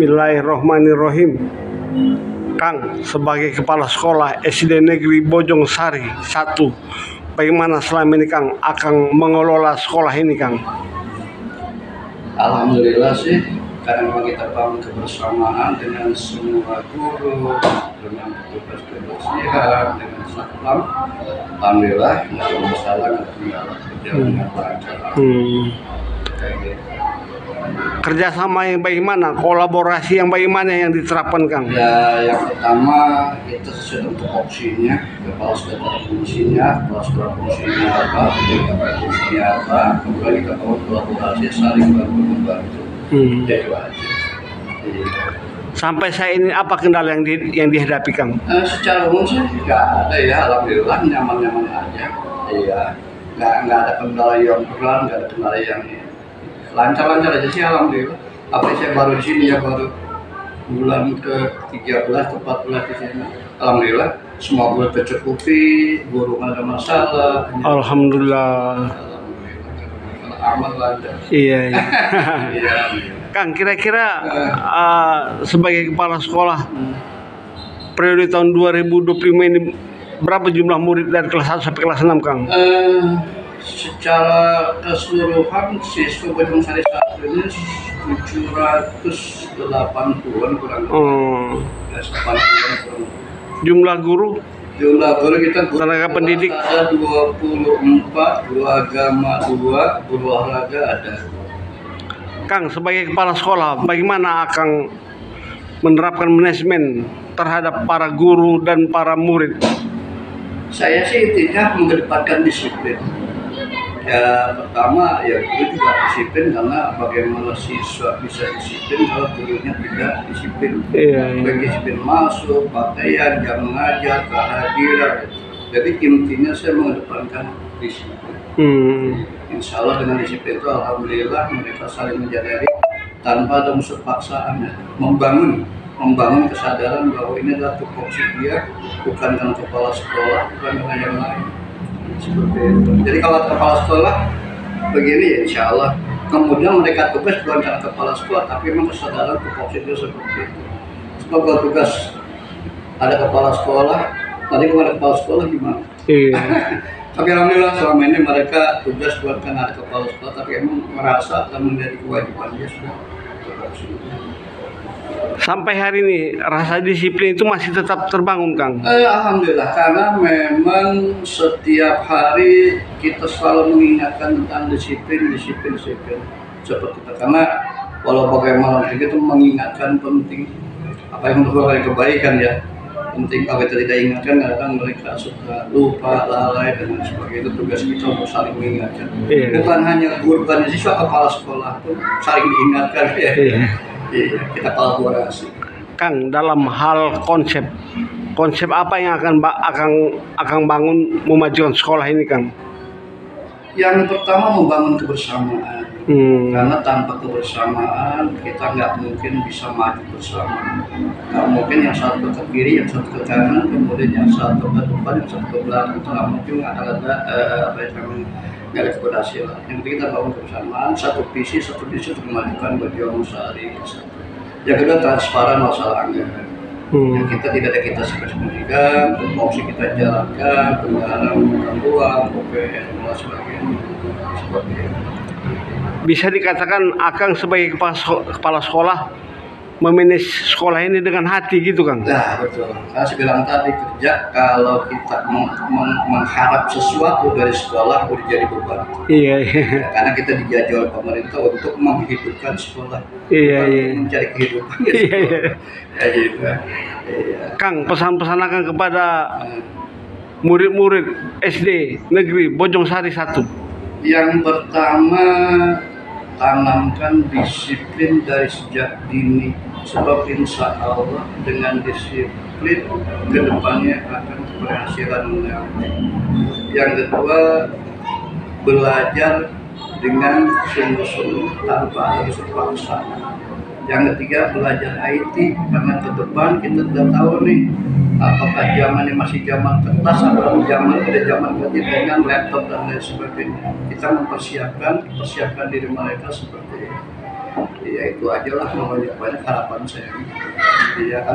Bismillahirrohmanirrohim. Kang, sebagai kepala sekolah SD Negeri Bojong Sari 1, bagaimana selama ini Kang akan mengelola sekolah ini Kang? Alhamdulillah sih, karena memang kita bangun kebersamaan dengan semua guru, dengan petugas-petugasnya, dengan satpam. Alhamdulillah, nggak ada masalah, nggak ada kendala, berjalan dengan lancar. Kerjasama yang bagaimana, kolaborasi yang bagaimana yang diterapkan Kang? Ya, yang pertama kita sesuai untuk opsinya, kepala sekolah fungsinya, kepala sekolah fungsinya apa, fungsinya apa, kemudian kita bangun kolaborasi saling bantu-membantu. Itu aja. Sampai saya ini apa kendala yang dihadapi Kang? Secara umum sih nggak ada ya, alhamdulillah nyaman-nyaman aja. Iya, nggak ada kendala yang berat, nggak ada kendala yang lancar-lancar aja sih, alhamdulillah. Apa saya baru di sini ya, baru bulan ke-13 ke 14 di sini. Alhamdulillah semua guru tercukupi, guru nggak ada masalah. Alhamdulillah. Aman lancar. Iya. Iya. Kang, kira-kira sebagai kepala sekolah periode tahun 2025 ini berapa jumlah murid dari kelas 1 sampai kelas 6 Kang? Secara keseluruhan siswa Bojong Sari 1 ini 780-an kurang lebih. 80-an kurang. Jumlah guru? Jumlah guru kita tenaga pendidik ada 24, guru agama 2, guru olahraga ada. Kang, sebagai kepala sekolah, bagaimana akan menerapkan manajemen terhadap para guru dan para murid? Saya sih intinya mengedepankan disiplin. Ya pertama ya guru juga disiplin, karena bagaimana siswa bisa disiplin kalau gurunya tidak disiplin. Baik disiplin masuk, pakaian, jam mengajar, kehadiran. Jadi intinya saya mengedepankan disiplin. Insya Allah dengan disiplin itu alhamdulillah mereka saling menyadari tanpa ada unsur paksaan, ya. membangun kesadaran bahwa ini adalah tupoksi dia, bukan karena kepala sekolah, bukan karena yang lain. Seperti itu. Jadi kalau kepala sekolah begini ya insya Allah, kemudian mereka tugas bukan karena kepala sekolah, tapi memang kesadaran tupoksi dia seperti itu. Sebab kalau tugas ada kepala sekolah, nanti kalau ada kepala sekolah gimana? Tapi alhamdulillah selama ini mereka tugas bukan karena ada kepala sekolah, tapi emang merasa dan menjadi kewajiban dia sudah tupoksi. Sampai hari ini rasa disiplin itu masih tetap terbangun Kang? Alhamdulillah, karena memang setiap hari kita selalu mengingatkan tentang disiplin seperti itu. Karena walau bagaimana kita mengingatkan penting apa yang untuk kebaikan ya. Penting kalau kita tidak ingatkan, kadang mereka suka lupa, lalai dan sebagainya. Itu tugas kita untuk saling mengingatkan. Bukan hanya guru, bukan siswa, kepala sekolah pun saling diingatkan ya. Iya, kita kolaborasi. Kang, dalam hal konsep apa yang akan bangun memajukan sekolah ini Kang? Yang pertama membangun kebersamaan. Karena tanpa kebersamaan kita nggak mungkin bisa maju bersama. Nggak mungkin yang satu ke kiri, yang satu ke kanan, kemudian yang satu ke depan, yang satu ke belakang. Itu nggak mungkin, nggak ada keberhasilan. Yang penting kita bangun kebersamaan, satu visi untuk memajukan Bojong Sari. Yang kedua transparan masalah anggaran. Yang kita sembunyikan, fungsi kita jalankan, anggaran, uang, OPN, dan sebagainya. Seperti itu. Bisa dikatakan Akang sebagai kepala sekolah memanage sekolah ini dengan hati gitu Kang? Nah betul, karena saya bilang tadi kerja kalau kita mengharap sesuatu dari sekolah udah jadi beban. Iya. Karena kita dijaji oleh pemerintah untuk menghidupkan sekolah, mencari kehidupan. Iya. Kang, pesan-pesan Akang kepada murid-murid SD Negeri Bojong Sari 1. Yang pertama, tanamkan disiplin dari sejak dini, sebab insya Allah dengan disiplin kedepannya akan keberhasilan. Yang kedua, belajar dengan sungguh-sungguh tanpa harus paksa. Yang ketiga, belajar IT, karena ke depan kita tidak tahu nih apakah zamannya masih zaman kertas atau zaman ganti dengan laptop dan lain sebagainya. Kita mempersiapkan diri mereka seperti itu. Ya itu aja lah, banyak harapan saya. Iya.